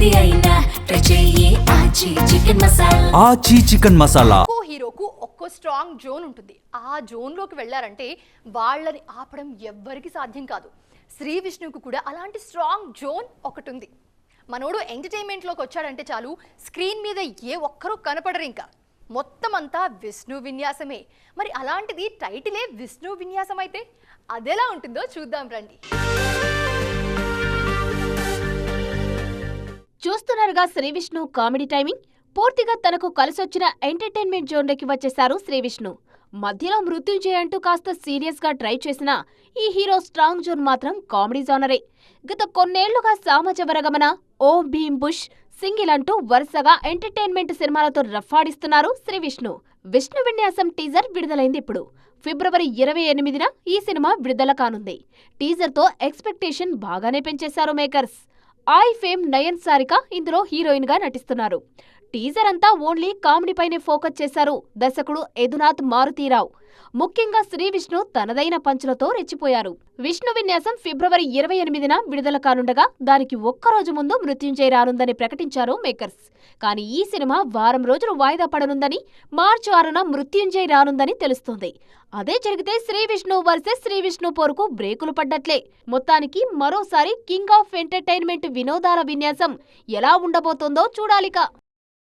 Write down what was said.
ఏది అయినా ట్రై చెయ్యి ఆచి చికెన్ మసాలా. ఆచి చికెన్ మసాలా. హీరోకు ఒక్కో స్ట్రాంగ్ జోన్ ఉంటుంది. ఆ జోన్లోకి వెళ్ళారంటే వాళ్ళని ఆపడం ఎవ్వరికి సాధ్యం కాదు. శ్రీ విష్ణుకు కూడా అలాంటి స్ట్రాంగ్ జోన్ ఒకటి ఉంది. మనోడు ఎంటర్టైన్మెంట్లోకి వచ్చాడంటే చాలు, స్క్రీన్ మీద ఏ ఒక్కరూ కనపడరు. ఇంకా మొత్తం అంతా విష్ణు విన్యాసమే. మరి అలాంటిది టైటిలే విష్ణు విన్యాసం అయితే అదెలా ఉంటుందో చూద్దాం రండి. చూస్తున్నారుగా శ్రీ విష్ణు కామెడీ టైమింగ్. పూర్తిగా తనకు కలిసొచ్చిన ఎంటర్టైన్మెంట్ జోన్లోకి వచ్చేశారు శ్రీ విష్ణు. మధ్యలో మృత్యుంజయ అంటూ కాస్త సీరియస్ గా ట్రై చేసినా ఈ హీరో స్ట్రాంగ్ జోన్ మాత్రం కామెడీ జోనరే. గత కొన్నేళ్లుగా సామజవరగమన, ఓం భీమ్ బుష్, సింగిల్ అంటూ వరుసగా ఎంటర్టైన్మెంట్ సినిమాలతో రఫాడిస్తున్నారు శ్రీ విష్ణు. విష్ణు విన్యాసం టీజర్ విడుదలైంది ఇప్పుడు. ఫిబ్రవరి 28న ఈ సినిమా విడుదల కానుంది. టీజర్ తో ఎక్స్పెక్టేషన్ బాగానే పెంచేశారు మేకర్స్. ఐ ఫేమ్ నయన్ సారిక ఇందులో హీరోయిన్ గా నటిస్తున్నారు. టీజర్ అంతా ఓన్లీ కామెడీపైనే ఫోకస్ చేశారు దర్శకుడు యదునాథ్ మారుతీరావు. ముఖ్యంగా శ్రీ విష్ణు తనదైన పంచులతో రెచ్చిపోయారు. విష్ణు విన్యాసం ఫిబ్రవరి 28న విడుదల కానుండగా దానికి ఒక్కరోజు ముందు మృత్యుంజయ రానుందని ప్రకటించారు మేకర్స్. కానీ ఈ సినిమా వారం రోజులు వాయిదా పడనుందని, మార్చి 6న మృత్యుంజయ రానుందని తెలుస్తోంది. అదే జరిగితే శ్రీ విష్ణు వర్సెస్ శ్రీ విష్ణు పోరుకు బ్రేకులు పడ్డట్లే. మొత్తానికి మరోసారి కింగ్ ఆఫ్ ఎంటర్టైన్మెంట్ వినోదాల విన్యాసం ఎలా ఉండబోతోందో చూడాలిక.